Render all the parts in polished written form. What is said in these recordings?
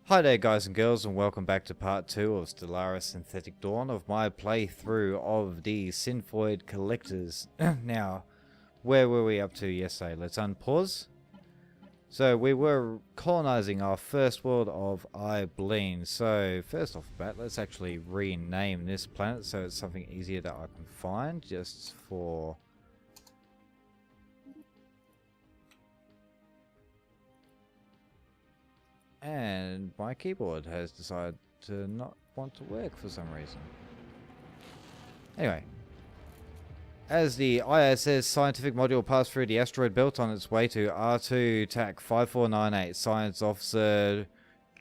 Hi there guys and girls, and welcome back to part 2 of Stellaris Synthetic Dawn of my playthrough of the Synphoid Collectors. Now, where were we up to yesterday? Let's unpause. So we were colonizing our first world of Ibleen. So first off the bat, let's actually rename this planet so it's something easier that I can find just for... And my keyboard has decided to not want to work for some reason. Anyway. As the ISS scientific module passed through the asteroid belt on its way to R2 TAC 5498, Science Officer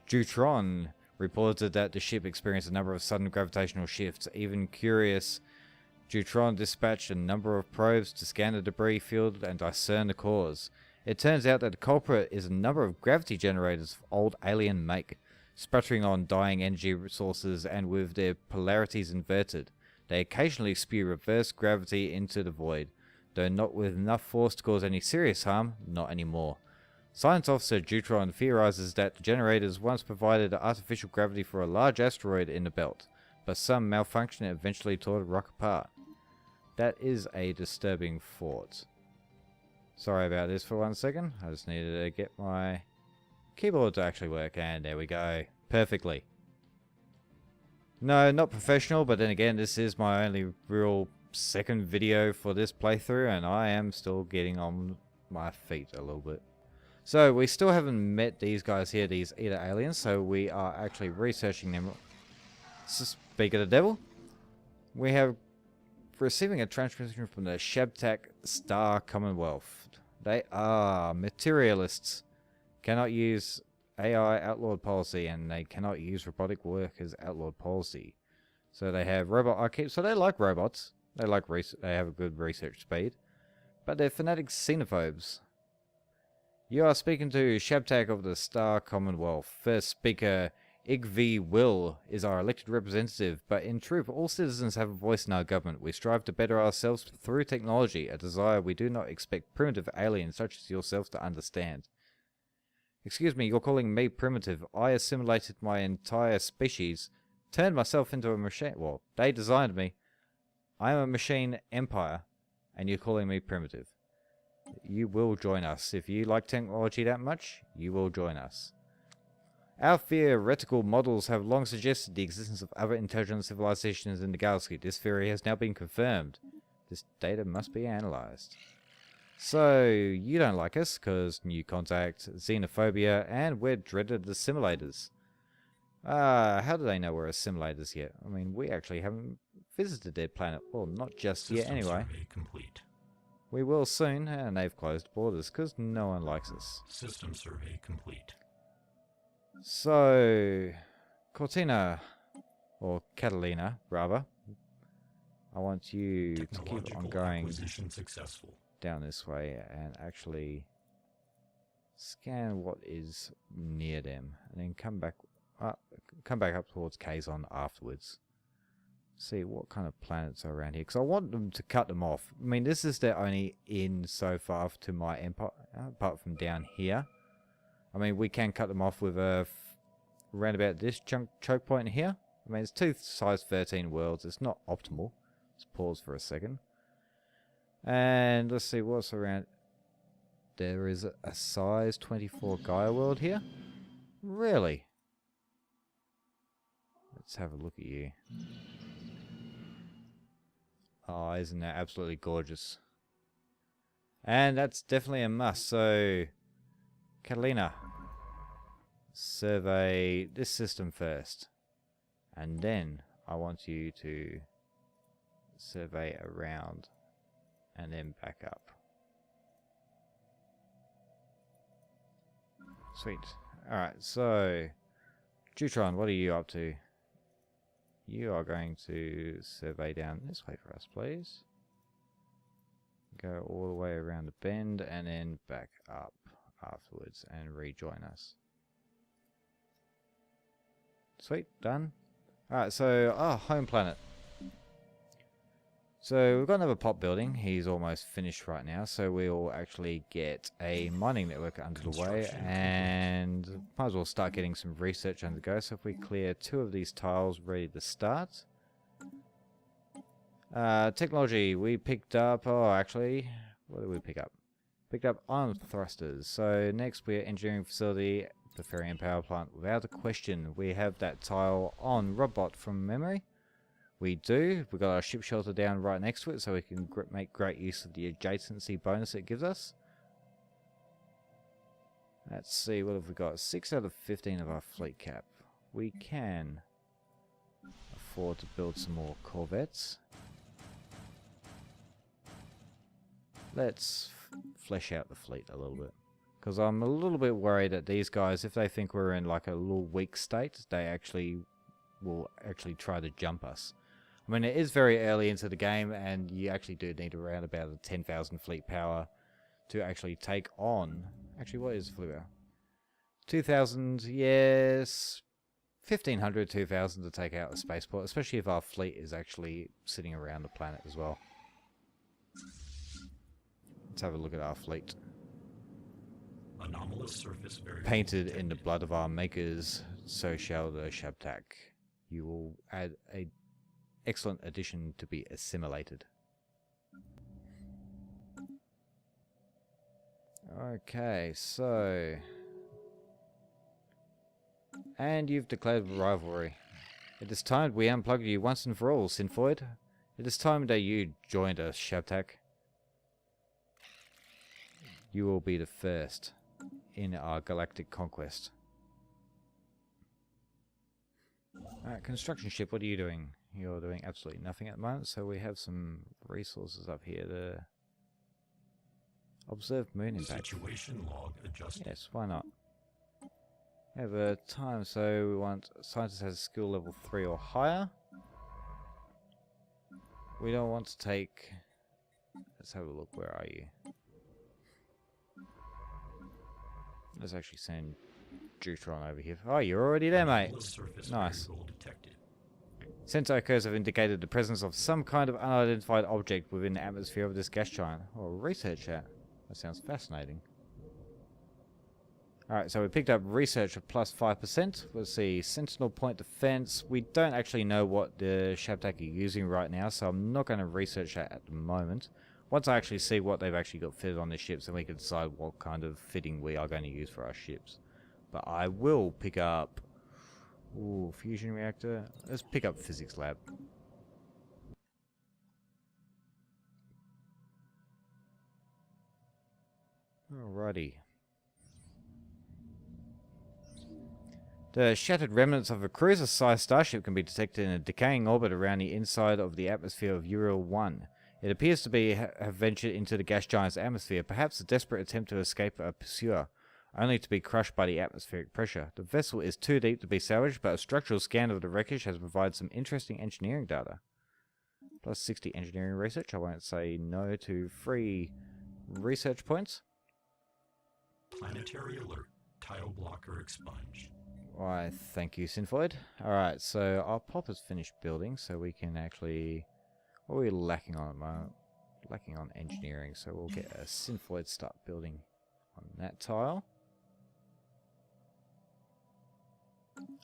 Jutron reported that the ship experienced a number of sudden gravitational shifts. Even curious, Jutron dispatched a number of probes to scan the debris field and discern the cause. It turns out that the culprit is a number of gravity generators of old alien make, sputtering on dying energy sources and with their polarities inverted. They occasionally spew reverse gravity into the void, though not with enough force to cause any serious harm, not anymore. Science Officer Jutron theorizes that the generators once provided artificial gravity for a large asteroid in the belt, but some malfunction eventually tore the rock apart. That is a disturbing thought. Sorry about this for 1 second. I just needed to get my keyboard to actually work, and there we go. Perfectly. No, not professional, but then again, this is my only real second video for this playthrough, and I am still getting on my feet a little bit. So, we still haven't met these guys here, these Eater aliens, so we are actually researching them. Speak of the devil, we have receiving a transmission from the Shabtak Star Commonwealth. They are materialists, cannot use AI outlawed policy, and they cannot use robotic workers outlawed policy. So they have robot archives, so they like robots. They like they have a good research speed, but they're fanatic xenophobes. You are speaking to Shabtak of the Star Commonwealth. First speaker, Igv Will, is our elected representative, but in truth, all citizens have a voice in our government. We strive to better ourselves through technology, a desire we do not expect primitive aliens such as yourself to understand. Excuse me, you're calling me primitive. I assimilated my entire species, turned myself into a machine. Well, they designed me. I am a machine empire, and you're calling me primitive. You will join us. If you like technology that much, you will join us. Our theoretical models have long suggested the existence of other intelligent civilizations in the galaxy. This theory has now been confirmed. This data must be analyzed. So, you don't like us, because new contact, xenophobia, and we're dreaded assimilators. How do they know we're assimilators yet? I mean, we actually haven't visited their planet. Well, not just yet anyway. Survey complete. We will soon, and they've closed borders, because no one likes us. System survey complete. So, Cortina, or Catalina, rather, I want you to keep on going Acquisition successful. down this way and actually scan what is near them, and then come back up towards Kazon afterwards. See what kind of planets are around here, because I want them to cut them off. I mean, this is their only in so far to my empire, apart from down here. I mean, we can cut them off with a around about this choke point here. I mean, it's two size 13 worlds. It's not optimal. Let's pause for a second. And let's see what's around. There is a size 24 Gaia world here. Really? Let's have a look at you. Oh, isn't that absolutely gorgeous? And that's definitely a must. So, Catalina, survey this system first, and then I want you to survey around and then back up. Sweet. Alright, so Jutron, what are you up to? You are going to survey down this way for us, please. Go all the way around the bend and then back up afterwards and rejoin us. Sweet, done. Alright, so, home planet. So we've got another pop building. He's almost finished right now, so we'll actually get a mining network under the way, and might as well start getting some research on the go. So if we clear 2 of these tiles ready to start. Technology, we picked up, oh actually, what did we pick up? Picked up ion thrusters. So next we're engineering facility, the Ferian power plant. Without a question, we have that tile on Robot from memory. We do. We've got our ship shelter down right next to it, so we can make great use of the adjacency bonus it gives us. Let's see, what have we got? 6 out of 15 of our fleet cap. We can afford to build some more corvettes. Let's flesh out the fleet a little bit. Because I'm a little bit worried that these guys, if they think we're in like a little weak state, they will try to jump us. I mean, it is very early into the game, and you actually do need around about a 10,000 fleet power to actually take on... Actually, what is fleet power? 2,000, yes... 1,500, 2,000 to take out the spaceport, especially if our fleet is actually sitting around the planet as well. Let's have a look at our fleet. Anomalous surface Painted in the blood of our makers, so shall the Shabtak. You will add a excellent addition to be assimilated. Okay, so... And you've declared rivalry. It is time we unplugged you once and for all, Sinfoid. It is time that you joined us, Shabtak. You will be the first in our galactic conquest. Alright, construction ship, what are you doing? You're doing absolutely nothing at the moment, so we have some resources up here to observe moon impact. Situation log adjusted. Yes, why not? We have a time, so we want scientist has skill level 3 or higher. We don't want to take... Let's have a look, where are you? Let's actually send Deuteron over here. Oh, you're already there, mate. Nice. Sensor echoes have indicated the presence of some kind of unidentified object within the atmosphere of this gas giant. Oh, research that. That sounds fascinating. Alright, so we picked up research of plus 5%. Let's see, Sentinel Point Defense. We don't actually know what the Shabtak are using right now, so I'm not going to research that at the moment. Once I actually see what they've actually got fitted on their ships, then we can decide what kind of fitting we are going to use for our ships. But I will pick up... Ooh, fusion reactor. Let's pick up physics lab. Alrighty. The shattered remnants of a cruiser-sized starship can be detected in a decaying orbit around the inside of the atmosphere of Uriel 1. It appears to have ventured into the gas giant's atmosphere, perhaps a desperate attempt to escape a pursuer, only to be crushed by the atmospheric pressure. The vessel is too deep to be salvaged, but a structural scan of the wreckage has provided some interesting engineering data. Plus 60 engineering research. I won't say no to free research points. Planetary alert. Tile blocker expunged. Why, thank you, Sinfoid. Alright, so our pop is finished building, so we can actually... What are we lacking on at the moment? Lacking on engineering, so we'll get a Sinfoid start building on that tile.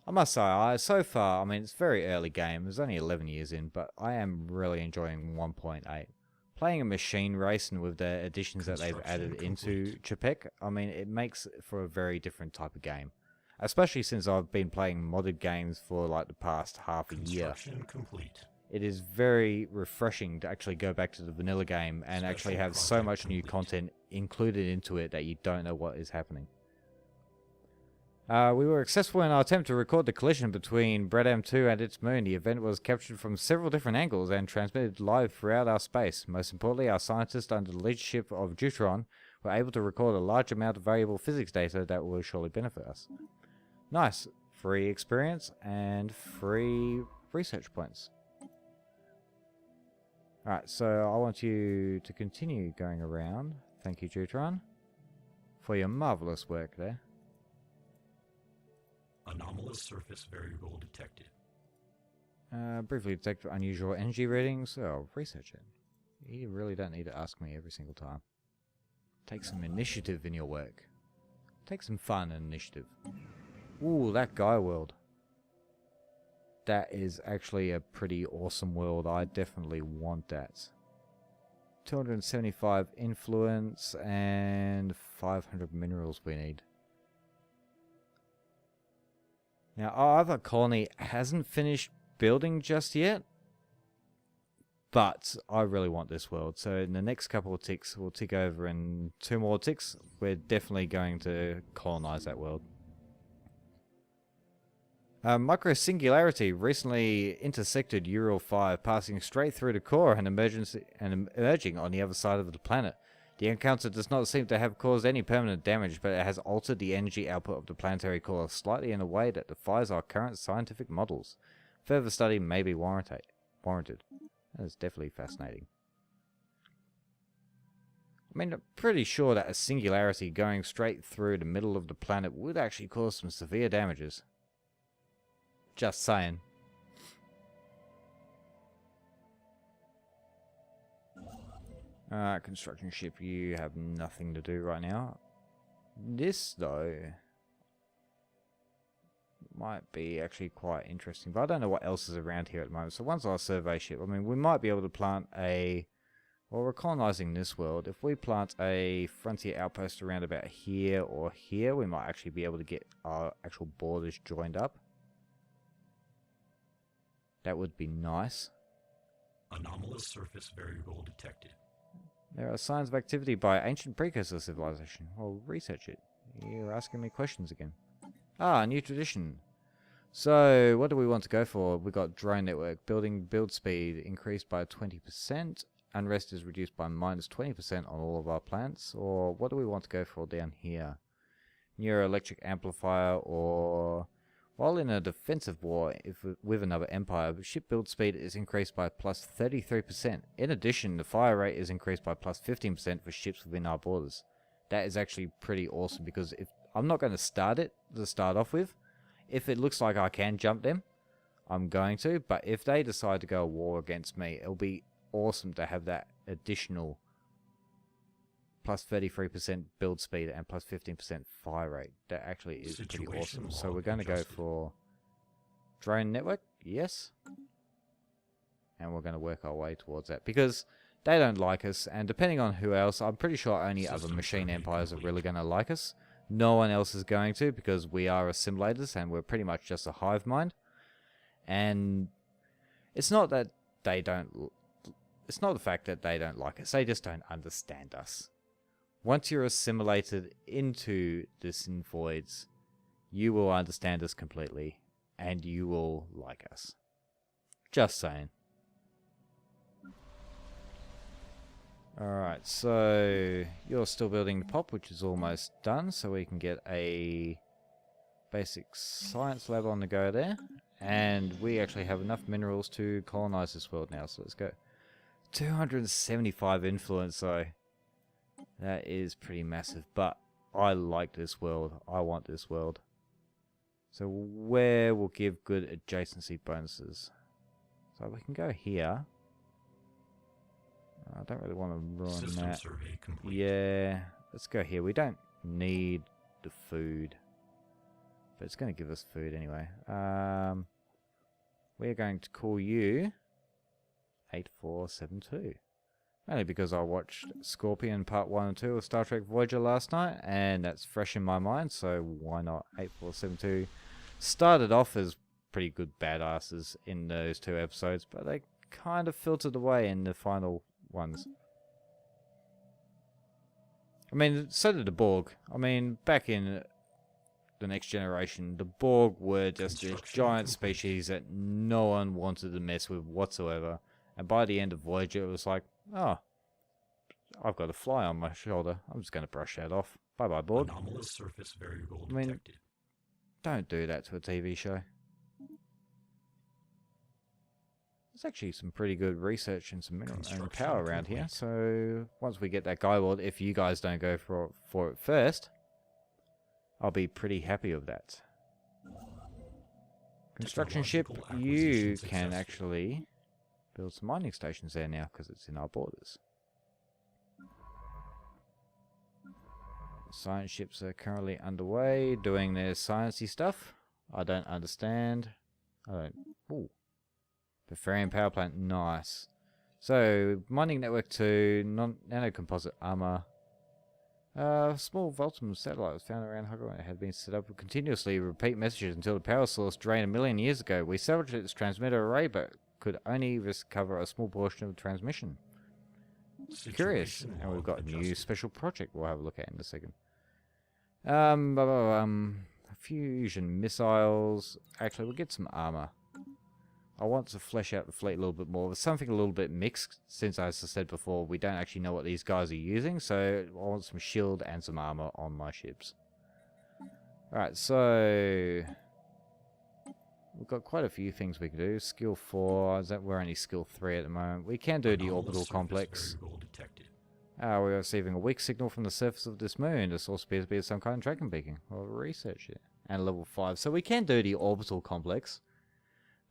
I must say, so far, I mean, it's very early game. It's only 11 years in, but I am really enjoying 1.8. Playing a machine race and with the additions that they've added into Chapek, I mean, it makes for a very different type of game. Especially since I've been playing modded games for like the past half a year. Complete. It is very refreshing to actually go back to the vanilla game and actually have so much new content included into it that you don't know what is happening. We were successful in our attempt to record the collision between Bredam 2 and its moon. The event was captured from several different angles and transmitted live throughout our space. Most importantly, our scientists under the leadership of Deuteron were able to record a large amount of valuable physics data that will surely benefit us. Nice. Free experience and free research points. Alright, so I want you to continue going around. Thank you, Deuteron, for your marvelous work there. Anomalous surface variable detected. Briefly detect unusual energy readings. Oh, research it. You really don't need to ask me every single time. Take some initiative in your work. Take some fun and initiative. Ooh, that Gaia world. That is actually a pretty awesome world. I definitely want that. 275 influence and 500 minerals we need. Now, our other colony hasn't finished building just yet, but I really want this world. So in the next couple of ticks, we'll tick over, and 2 more ticks, we're definitely going to colonize that world. Microsingularity recently intersected Ural 5, passing straight through the core and emerging on the other side of the planet. The encounter does not seem to have caused any permanent damage, but it has altered the energy output of the planetary core slightly in a way that defies our current scientific models. Further study may be warranted. That is definitely fascinating. I mean, I'm pretty sure that a singularity going straight through the middle of the planet would actually cause some severe damages. Just saying. Construction ship, you have nothing to do right now. This, though, might be actually quite interesting, but I don't know what else is around here at the moment. So once our survey ship, I mean, we might be able to plant a... Well, we're colonizing this world. If we plant a frontier outpost around about here or here, we might actually be able to get our actual borders joined up. That would be nice. Anomalous surface variable detected. There are signs of activity by ancient precursor civilization. Well, research it. You're asking me questions again. Ah, new tradition. So, what do we want to go for? We've got drone network. Build speed increased by 20%. Unrest is reduced by -20% on all of our plants. Or what do we want to go for down here? Neuroelectric amplifier, or... While in a defensive war with another empire, ship build speed is increased by +33%. In addition, the fire rate is increased by +15% for ships within our borders. That is actually pretty awesome, because if I'm not going to start it to start off with. If it looks like I can jump them, I'm going to. But if they decide to go to war against me, it'll be awesome to have that additional +33% build speed and +15% fire rate. That actually is pretty awesome. So we're going to go for drone network, yes. And we're going to work our way towards that, because they don't like us, and depending on who else, I'm pretty sure only other machine empires are really going to like us. No one else is going to, because we are assimilators and we're pretty much just a hive mind. And it's not that they don't... It's not the fact that they don't like us, they just don't understand us. Once you're assimilated into the Sin Voids, you will understand us completely, and you will like us. Just saying. Alright, so you're still building the pop, which is almost done, so we can get a basic science lab on the go there. And we actually have enough minerals to colonize this world now, so let's go. 275 influence, though. That is pretty massive, but I like this world. I want this world. So where will give good adjacency bonuses? So we can go here. I don't really want to ruin System that. survey complete. Yeah, let's go here. We don't need the food, but it's going to give us food anyway. We're going to call you 8472. Only because I watched Scorpion Part 1 and 2 of Star Trek Voyager last night, and that's fresh in my mind, so why not? 8472 started off as pretty good badasses in those 2 episodes, but they kind of filtered away in the final ones. I mean, so did the Borg. I mean, back in the Next Generation, the Borg were just this giant species that no one wanted to mess with whatsoever. And by the end of Voyager, it was like, oh, I've got a fly on my shoulder. I'm just going to brush that off. Bye-bye, Borg. Anomalous surface variable I mean, detected. don't do that to a TV show. There's actually some pretty good research and some mineral and power around here. So once we get that guy world, if you guys don't go for it first, I'll be pretty happy with that. Construction ship, Technological you acquisition can successful. actually build some mining stations there now because it's in our borders. Science ships are currently underway doing their sciencey stuff. I don't understand. I don't. Ooh. Bavarian power plant, nice. So, mining network 2, nano-composite armor. Small Voltum satellite was found around Hogwarts. It had been set up to continuously repeat messages until the power source drained 1 million years ago. We salvaged its transmitter array, but could only recover a small portion of the transmission. Curious. Situation And we've log got a new adjusted. special project we'll have a look at in a second. Fusion missiles. Actually, we'll get some armor. I want to flesh out the fleet a little bit more. There's something a little bit mixed, since, as I said before, we don't actually know what these guys are using, so I want some shield and some armor on my ships. Alright, so we've got quite a few things we can do. Skill 4, we're only skill 3 at the moment. We can do the Anomalous orbital surface complex. variable detected. We're receiving a weak signal from the surface of this moon. The source appears to be some kind of tracking beacon. We'll research it. And level 5. So we can do the orbital complex.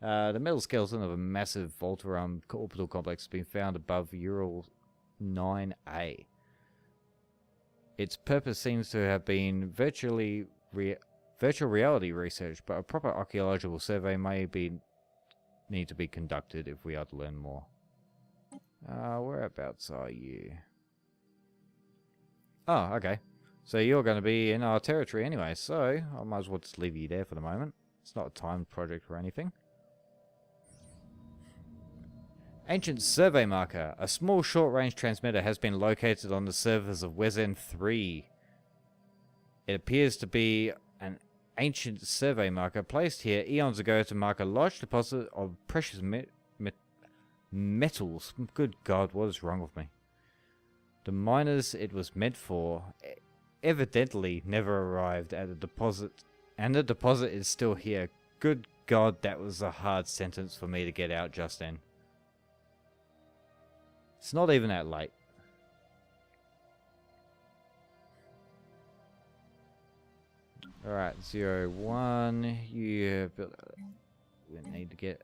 The metal skeleton of a massive Voltarum orbital complex has been found above Ural 9A. Its purpose seems to have been virtual reality research, but a proper archaeological survey may need to be conducted if we are to learn more. Whereabouts are you? Oh, okay. So you're going to be in our territory anyway, so I might as well just leave you there for the moment. It's not a timed project or anything. Ancient survey marker. A small short-range transmitter has been located on the surface of Wezen 3. It appears to be an ancient survey marker placed here eons ago to mark a large deposit of precious metals. Good God, what is wrong with me? The miners it was meant for evidently never arrived at the deposit, and the deposit is still here. Good God, that was a hard sentence for me to get out just then. It's not even that late. Alright, 01. You build. We need to get.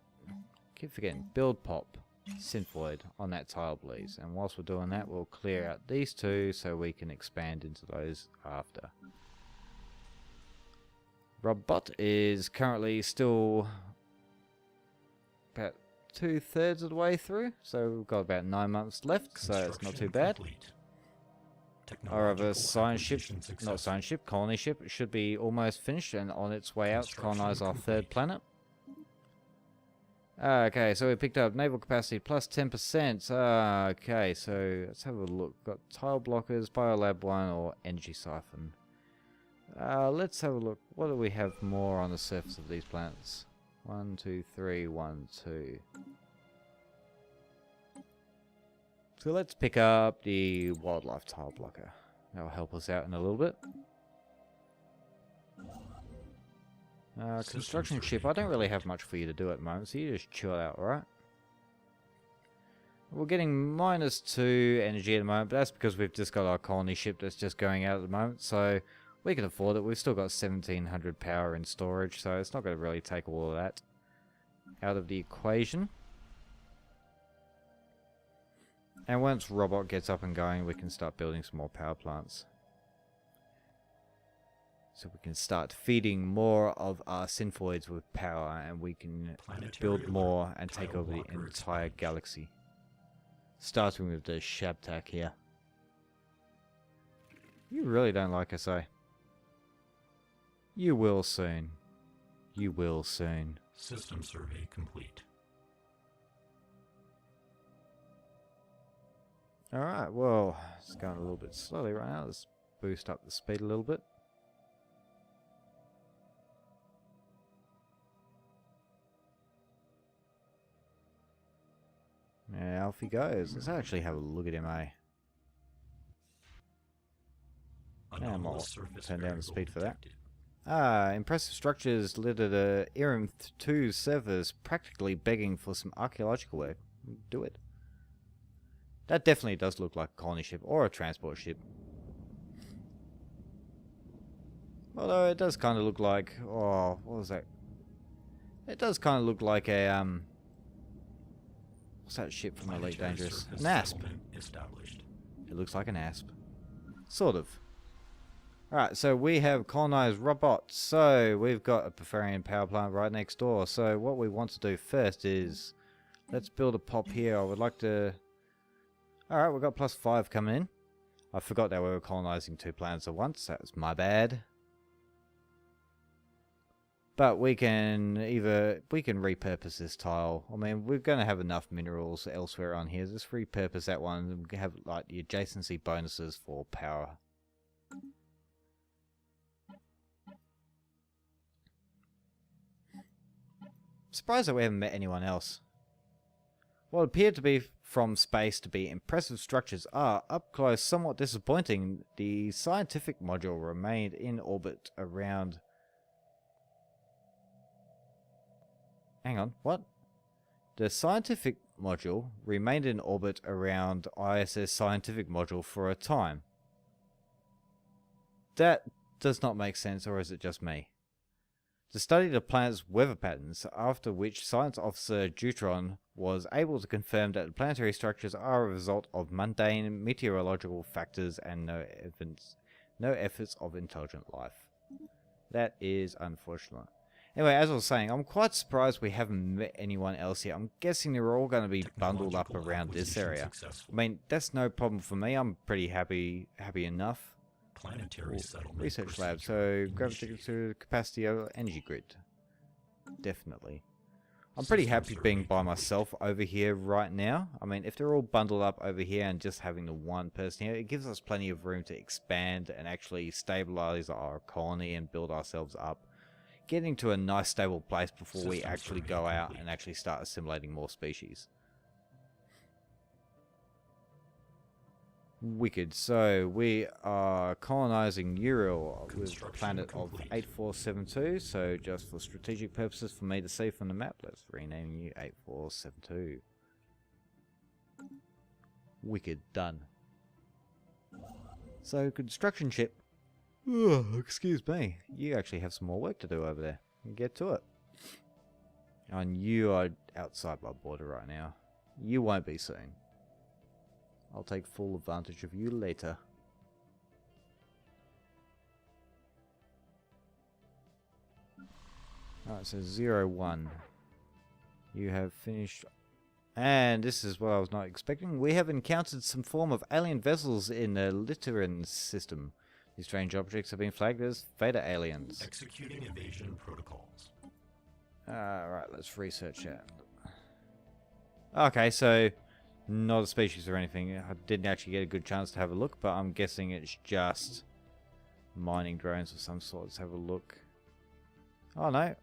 Keep forgetting. Build pop. Synthoid on that tile, please. And whilst we're doing that, we'll clear out these two so we can expand into those after. Robot is currently still about 2/3 of the way through, so we've got about 9 months left, so it's not too bad. Complete. Our other Technological science ship, acquisition not successful. science ship, colony ship, should be almost finished and on its way out to colonize our third planet. Okay, so we picked up naval capacity plus 10%. Okay, so let's have a look. Got tile blockers, biolab 1, or energy siphon. Let's have a look. What do we have more on the surface of these planets? 1, 2, 3, 1, 2. So let's pick up the wildlife tile blocker. That'll help us out in a little bit. Construction ship, I don't really have much for you to do at the moment, so you just chill out, alright? We're getting -2 energy at the moment, but that's because we've just got our colony ship that's just going out at the moment, so we can afford it. We've still got 1700 power in storage, so it's not going to really take all of that out of the equation. And once Robot gets up and going, we can start building some more power plants. So we can start feeding more of our synthoids with power, and we can Planetary build more and take tile over the blocker entire expunged. galaxy. Starting with the Shabtak here. You really don't like us, eh? You will soon. You will soon. System survey complete. Alright, well, it's going a little bit slowly right now. Let's boost up the speed a little bit. Yeah, off he goes. Let's actually have a look at him, eh? And I'll Anomalous surface turn down the variable speed for that. detected. Impressive structures littered a Irem 2 servers, practically begging for some archaeological work. Do it. That definitely does look like a colony ship or a transport ship. Although it does kind of look like, oh, what was that? It does kind of look like a, what's that ship from Elite Planetary Dangerous? surface An asp. settlement established. It looks like an asp. Sort of. Alright, so we have colonized robots. So we've got a Bavarian power plant right next door. So what we want to do first is, let's build a pop here. I would like to... Alright, we've got +5 coming in. I forgot that we were colonizing 2 planets at once. That was my bad. But we can repurpose this tile. I mean, we're going to have enough minerals elsewhere on here. Just repurpose that one and have like the adjacency bonuses for power. Surprised that we haven't met anyone else. What appeared to be from space to be impressive structures are, up close, somewhat disappointing. The scientific module remained in orbit around... Hang on, what? The scientific module remained in orbit around ISS scientific module for a time. That does not make sense, or is it just me? To study the planet's weather patterns, after which Science Officer Deuteron was able to confirm that the planetary structures are a result of mundane meteorological factors and no efforts of intelligent life. That is unfortunate. Anyway, as I was saying, I'm quite surprised we haven't met anyone else yet. I'm guessing they're all going to be bundled up around this area. I mean, that's no problem for me. I'm pretty happy enough. Planetary settlement Research lab, procedure so gravitational to capacity of energy grid. Definitely. I'm pretty happy being by myself over here right now. I mean, if they're all bundled up over here and just having the one person here, it gives us plenty of room to expand and actually stabilize our colony and build ourselves up. Getting to a nice stable place before we actually go out and actually start assimilating more species. Wicked. So we are colonizing Uriel with a planet of 8472. So just for strategic purposes for me to see from the map, let's rename you 8472. Wicked. Done. So construction ship. Oh, excuse me. You actually have some more work to do over there. Get to it. And you are outside my border right now. You won't be soon. I'll take full advantage of you later. Alright, so 01. You have finished... And this is what I was not expecting. We have encountered some form of alien vessels in the Litteran system. These strange objects have been flagged as Theta aliens. executing evasion protocols. Alright, let's research that. Okay, so... Not a species or anything. I didn't actually get a good chance to have a look, but I'm guessing it's just mining drones of some sort. Let's have a look. Oh no,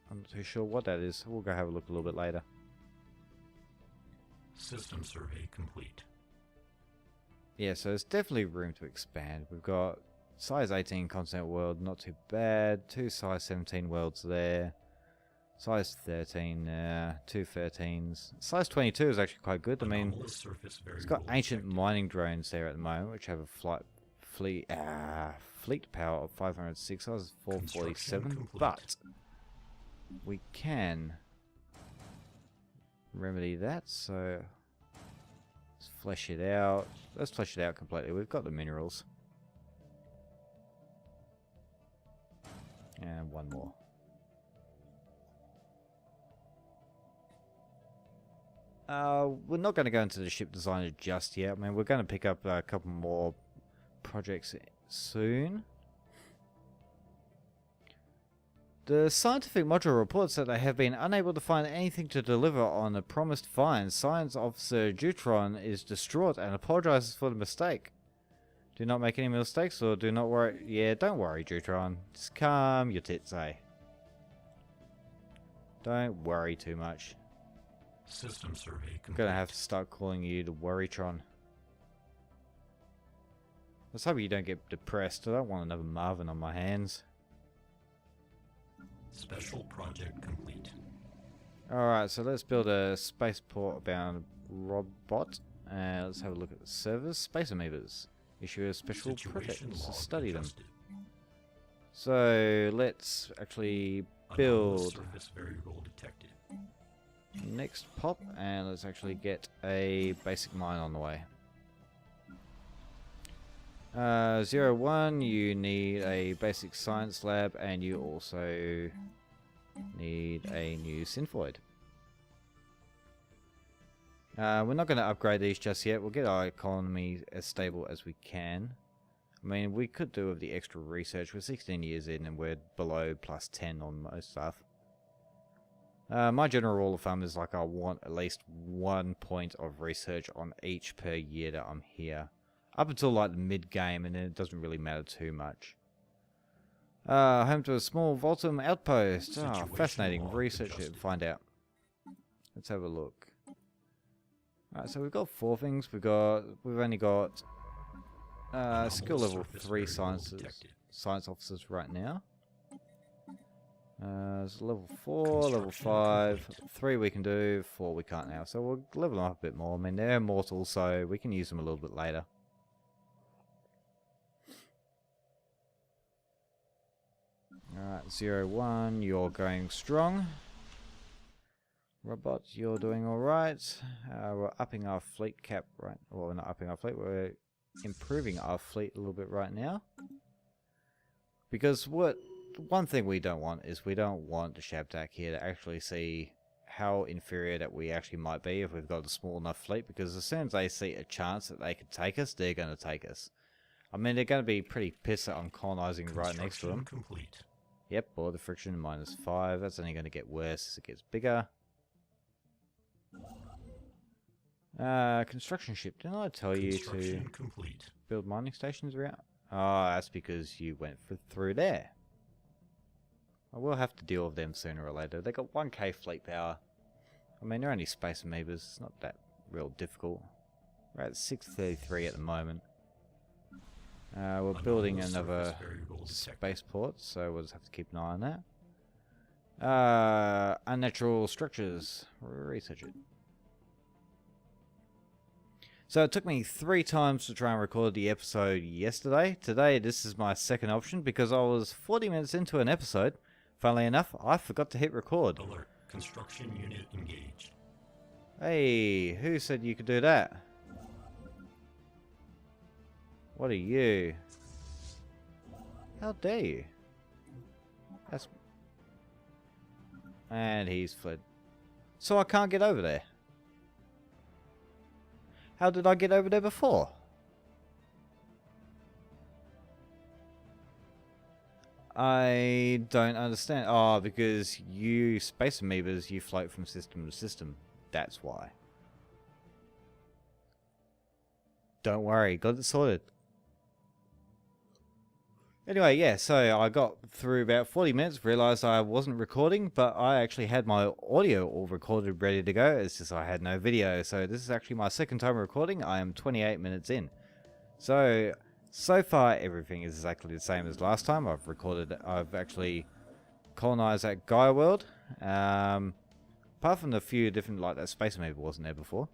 I'm not too sure what that is. We'll go have a look a little bit later. System survey complete. Yeah, so there's definitely room to expand. We've got size 18 continent world, not too bad. 2 size 17 worlds there. Size 13 there, 2 13s. Size 22 is actually quite good. I mean, it's got ancient mining drones there at the moment, which have a fleet power of 506. Size 447, but we can remedy that. So let's flesh it out. Let's flesh it out completely. We've got the minerals, and one more. We're not going to go into the ship designer just yet. I mean, we're going to pick up a couple more projects soon. The scientific module reports that they have been unable to find anything to deliver on the promised find. Science Officer Deuteron is distraught and apologizes for the mistake. Do not make any mistakes, or do not worry. Yeah, don't worry, Deuteron. Just calm your tits, eh? Don't worry too much. System survey complete. I'm gonna have to start calling you the Worrytron. Let's hope you don't get depressed. I don't want another Marvin on my hands. Special project complete. Alright, so let's build a spaceport bound robot. Let's have a look at the servers. Space amoebas. Issue a special project to study them. So let's actually Anomalous build surface variable detected. next pop, and let's actually get a basic mine on the way. 01, you need a basic science lab, and you also need a new synphoid. We're not going to upgrade these just yet. We'll get our economy as stable as we can. I mean, we could do with the extra research. We're 16 years in and we're below plus 10 on most stuff. My general rule of thumb is like I want at least 1 point of research on each per year that I'm here. Up until like the mid-game, and then it doesn't really matter too much. Home to a small Voltum outpost. Ah, Situation fascinating. log Research it adjusted. and find out. Let's have a look. Alright, so we've got 4 things. We've only got Anomalous skill level surface 3 variable detected. science officers right now. So level 4, level Construction 5, complete. 3 we can do, 4 we can't now. So we'll level them up a bit more. I mean, they're immortal, so we can use them a little bit later. Alright, 01, you're going strong. Robot, you're doing alright. We're upping our fleet cap, right? Well, we're not upping our fleet, we're improving our fleet a little bit right now. Because one thing we don't want is we don't want the Shabtak here to actually see how inferior that we actually might be if we've got a small enough fleet, because as soon as they see a chance that they could take us, they're going to take us. I mean, they're going to be pretty pissed on colonizing right next to them. Construction complete. Yep, border friction -5. That's only going to get worse as it gets bigger. Construction ship. Didn't I tell you to Construction complete. build mining stations around? Oh, that's because you went through there. I will have to deal with them sooner or later. They got 1k fleet power. I mean, they're only space amoebas. It's not that real difficult. We're at 633 at the moment. We're building Anomalous another surface variable detected. spaceport, so we'll just have to keep an eye on that. Unnatural structures. Research it. So it took me 3 times to try and record the episode yesterday. Today, this is my second option because I was 40 minutes into an episode. Funnily enough, I forgot to hit record. Alert. Construction unit engaged. Hey, who said you could do that? What are you? How dare you? That's... And he's fled. So I can't get over there. How did I get over there before? I don't understand. Oh, because you space amoebas, you float from system to system. That's why. Don't worry, got it sorted. Anyway, yeah, so I got through about 40 minutes, realized I wasn't recording, but I actually had my audio all recorded, ready to go. It's just I had no video, so this is actually my second time recording. I am 28 minutes in. So far everything is exactly the same as last time. I've actually colonized that Gaia world. Apart from the few different, like that space amoeba wasn't there before.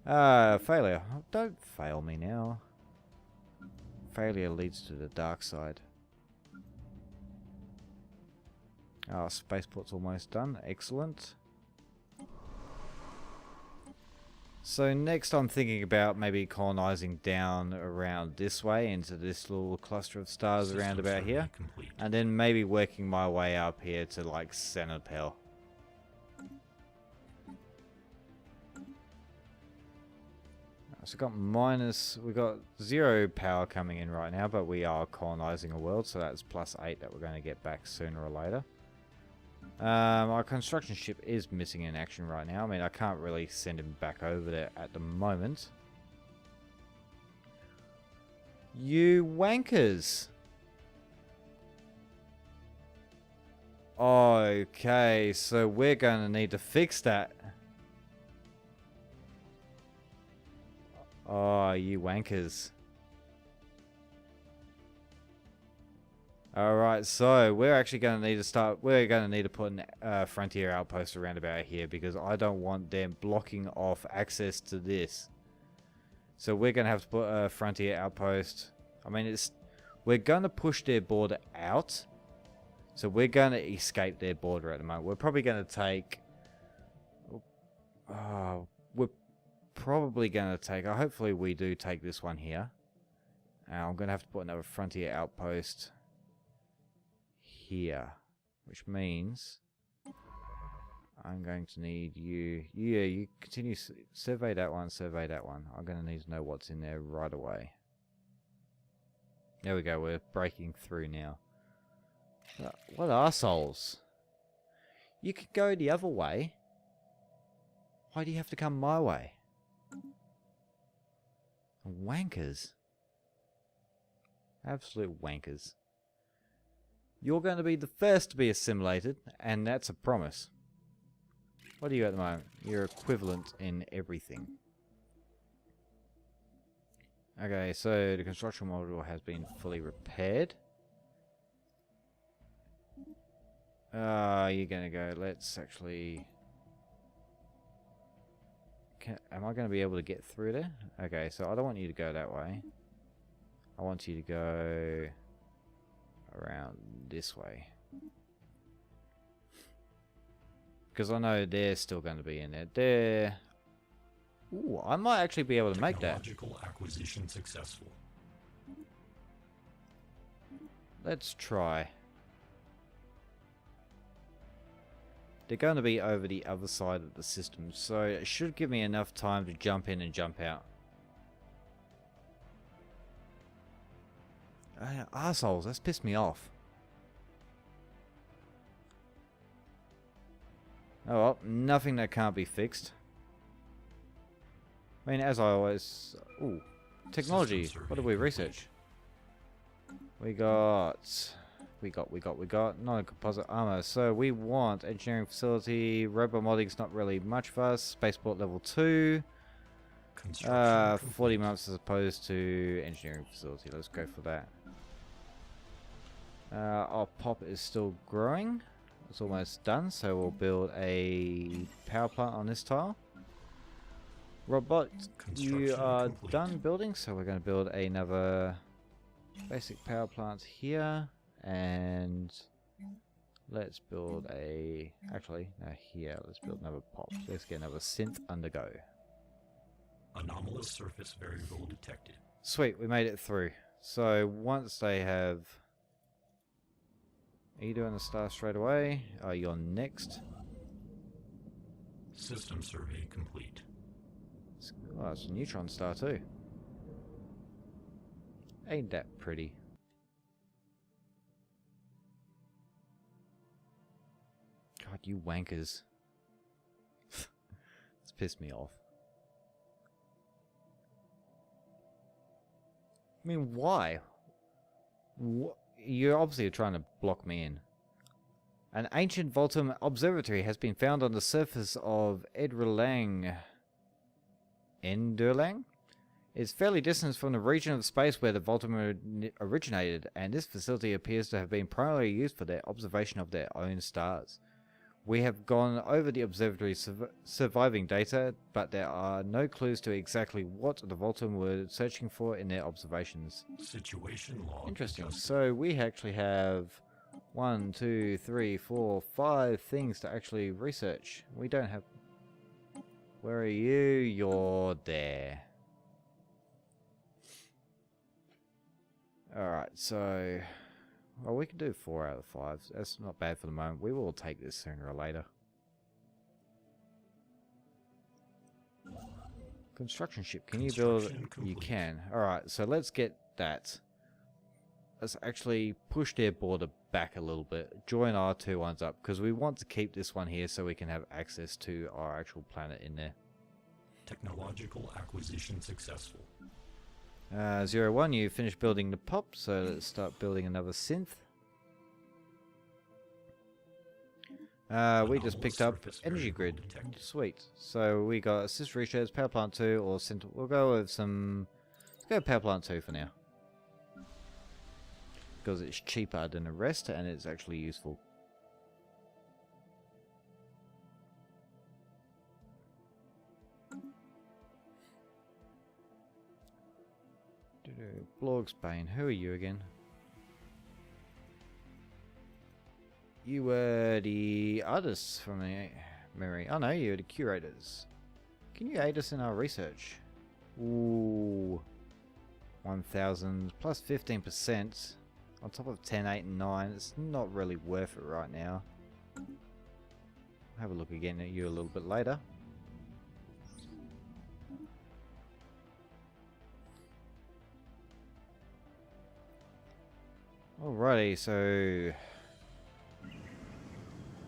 Failure. Don't fail me now. Failure leads to the dark side. Our spaceport's almost done. Excellent. So next I'm thinking about maybe colonizing down around this way into this little cluster of stars System around about survey here. complete. And then maybe working my way up here to like Senapel. So we got 0 power coming in right now, but we are colonizing a world, so that's +8 that we're going to get back sooner or later. Our construction ship is missing in action right now. I mean, I can't really send him back over there at the moment. You wankers! Okay, so we're going to need to fix that. Oh, you wankers. Alright, so we're actually going to need to start... We're going to need to put a frontier outpost around about here because I don't want them blocking off access to this. So we're going to have to put a frontier outpost. I mean, we're going to push their border out So we're going to escape their border at the moment. We're probably going to take... we're probably going to take... hopefully we do take this one here. I'm going to have to put another frontier outpost here. Which means... I'm going to need you... Yeah, you continue... Survey that one, survey that one. I'm going to need to know what's in there right away. There we go, we're breaking through now. What arseholes? You could go the other way. Why do you have to come my way? Wankers. Absolute wankers. You're going to be the first to be assimilated, and that's a promise. What are you at the moment? You're equivalent in everything. Okay, so the construction module has been fully repaired. You're gonna go, let's actually... am I gonna be able to get through there? Okay, so I don't want you to go that way. I want you to go around this way. Because I know they're still going to be in there. They're... Ooh, I might actually be able to make that. Technological acquisition successful. Let's try. They're going to be over the other side of the system, so it should give me enough time to jump in and jump out. Arseholes, that's pissed me off. Oh well, nothing that can't be fixed. I mean, as I always... Ooh, technology. What did we research? We got non-composite armor. So we want engineering facility. Robomodding's not really much for us. Spaceport level 2. 40 months as opposed to engineering facility. Let's go for that. Our pop is still growing. It's almost done, so we'll build a power plant on this tile. Robot, you are done building, so we're going to build another basic power plant here, and let's build a... Actually, no, here, let's build another pop. Let's get another synth undergo. Anomalous surface variable detected. Sweet, we made it through. So once they have... Are you doing the star straight away? Oh, you're next. System survey complete. Oh, it's a neutron star too. Ain't that pretty? God, you wankers. It's pissed me off. I mean, why? You're obviously trying to block me in. An ancient Voltum observatory has been found on the surface of Enderlang. It's fairly distant from the region of space where the Voltum originated, and this facility appears to have been primarily used for their observation of their own stars. We have gone over the observatory's surviving data, but there are no clues to exactly what the Voltum were searching for in their observations. Situation log. Interesting. adjusted. So we actually have 1, 2, 3, 4, 5 things to actually research. We don't have... Where are you? You're there. Alright, so... Well, we can do 4 out of 5. That's not bad for the moment. We will take this sooner or later. Construction ship. Can you build... Construction You complete. can. Alright, so let's get that. Let's actually push their border back a little bit. Join our 2 ones up, because we want to keep this one here so we can have access to our actual planet in there. Technological acquisition successful. 01, you finished building the pop, so let's start building another synth. We just picked up energy grid. Sweet. So we got assist research, power plant 2, or synth. We'll go with some... Let's go with power plant 2 for now. Because it's cheaper than the rest, and it's actually useful. Blogsbane, who are you again? You were the artists from the memory. Oh no, you're the curators. Can you aid us in our research? Ooh. 1,000 plus 15% on top of 10, 8 and 9. It's not really worth it right now. I'll have a look again at you a little bit later. Alrighty, so...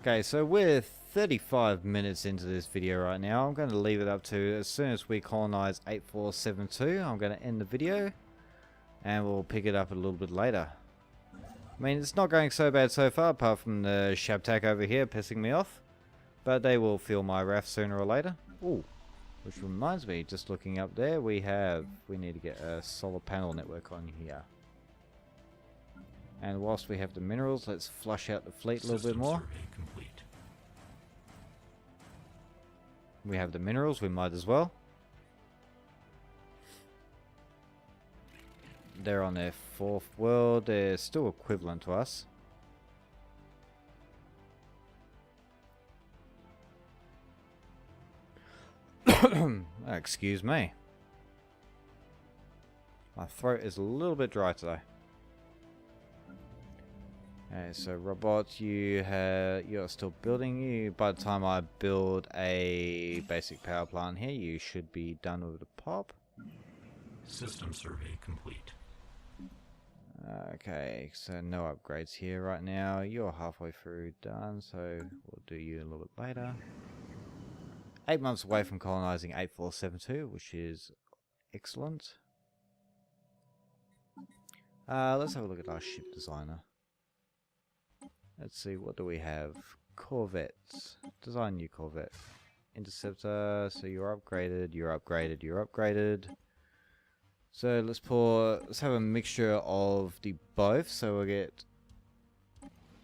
Okay, so we're 35 minutes into this video right now. I'm going to leave it up to as soon as we colonize 8472. I'm going to end the video and we'll pick it up a little bit later. I mean, it's not going so bad so far, apart from the Shabtak over here pissing me off. But they will feel my wrath sooner or later. Ooh, which reminds me, just looking up there, we need to get a solar panel network on here. And whilst we have the minerals, let's flush out the fleet a little bit more. Complete. We have the minerals, we might as well. They're on their 4th world, they're still equivalent to us. Excuse me. My throat is a little bit dry today. Okay, so robot, you're still building. You by the time I build a basic power plant here, you should be done with the pop. System survey complete. Okay, so no upgrades here right now. You're halfway through done, so we'll do you a little bit later. 8 months away from colonizing 8472, which is excellent. Let's have a look at our ship designer. Let's see, what do we have? Corvettes. Design new Corvette. Interceptor, so you're upgraded, you're upgraded, you're upgraded. So let's have a mixture of the both, so we'll get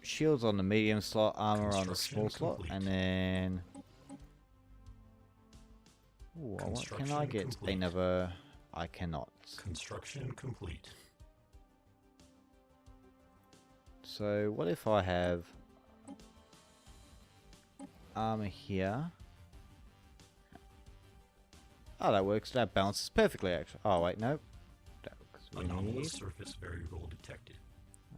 shields on the medium slot, armor on the small slot, and then... Ooh, can I get another... I cannot. Construction complete. So what if I have armor here? Oh, that works. That balances perfectly, actually. Oh, wait, no. Anomalous surface variable detected.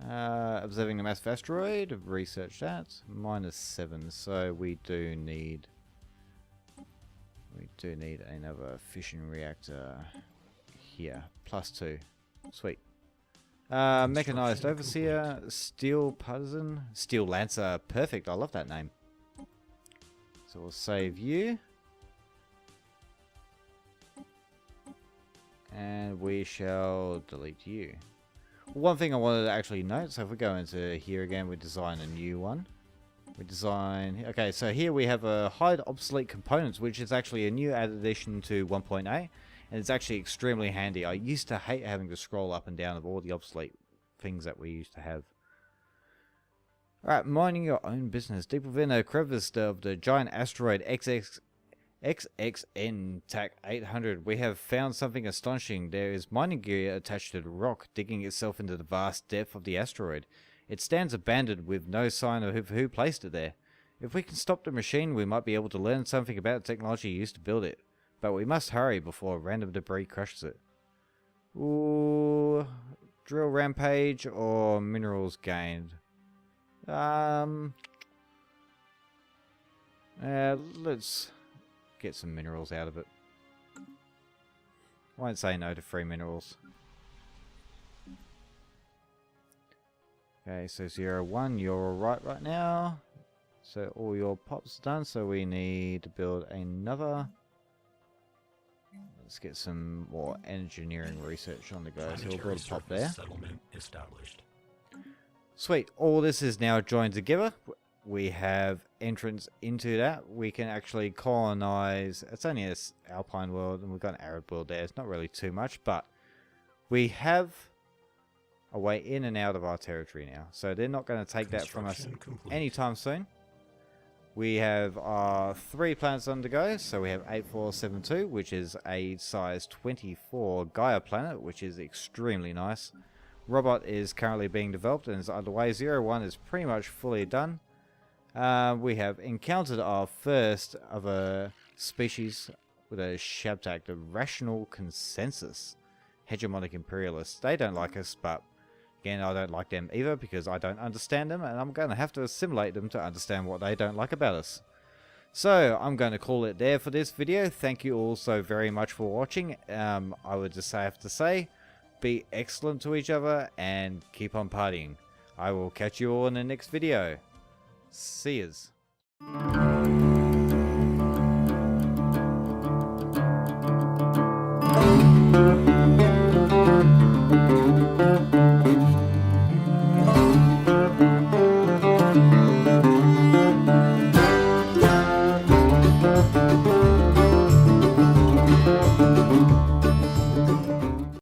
Observing the massive asteroid. Research that. -7. So we do need another fission reactor here. +2. Sweet. Mechanized Overseer, Steel Partisan, Steel Lancer, perfect, I love that name. So we'll save you. And we shall delete you. One thing I wanted to actually note, so if we go into here again, we design a new one. Okay, so here we have a hide obsolete components, which is actually a new addition to 1.8. And it's actually extremely handy. I used to hate having to scroll up and down of all the obsolete things that we used to have. Alright, minding your own business. Deep within a crevice of the giant asteroid XXN TAC 800, we have found something astonishing. There is mining gear attached to the rock, digging itself into the vast depth of the asteroid. It stands abandoned with no sign of who placed it there. If we can stop the machine, we might be able to learn something about the technology used to build it. But we must hurry before random debris crushes it. Ooh, drill rampage or minerals gained? Let's get some minerals out of it. Won't say no to free minerals. Okay, so 01, you're alright right now. So all your pops done, so we need to build another. Let's get some more engineering research on the go. So we'll build a pop there. Settlement established. Sweet. All this is now joined together. We have entrance into that. We can actually colonize. It's only an alpine world, and we've got an arid world there. It's not really too much, but we have a way in and out of our territory now. So they're not going to take that from us anytime soon. We have our 3 planets on the go. So we have 8472, which is a size 24 Gaia planet, which is extremely nice. Robot is currently being developed and is underway. 01 is pretty much fully done. we have encountered our first of a species with a shabtact of rational consensus. Hegemonic imperialists. They don't like us, but again, I don't like them either because I don't understand them, and I'm going to have to assimilate them to understand what they don't like about us. So, I'm going to call it there for this video. Thank you all so very much for watching. I would just have to say, be excellent to each other and keep on partying. I will catch you all in the next video. See yous.